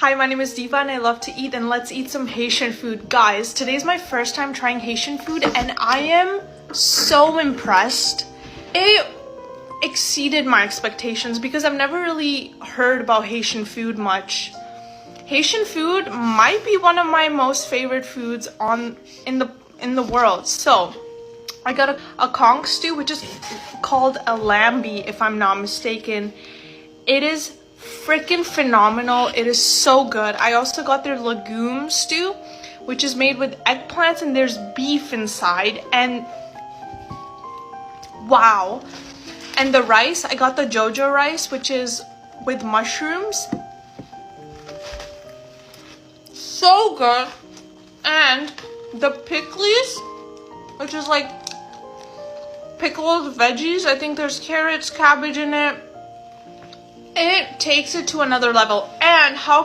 Hi, my name is Diva and I love to eat, and let's eat some Haitian food. Guys, today's my first time trying Haitian food and I am so impressed. It exceeded my expectations because I've never really heard about Haitian food much. Haitian food might be one of my most favorite foods in the world. So I got a conch stew, which is called a lambi if I'm not mistaken. It is freaking phenomenal. It is so good. I also got their legume stew, which is made with eggplants and there's beef inside, and wow. And the rice, I got the jojo rice, which is with mushrooms. So good. And the pickles, which is like pickled veggies. I think there's carrots, cabbage in it. It takes it to another level. And how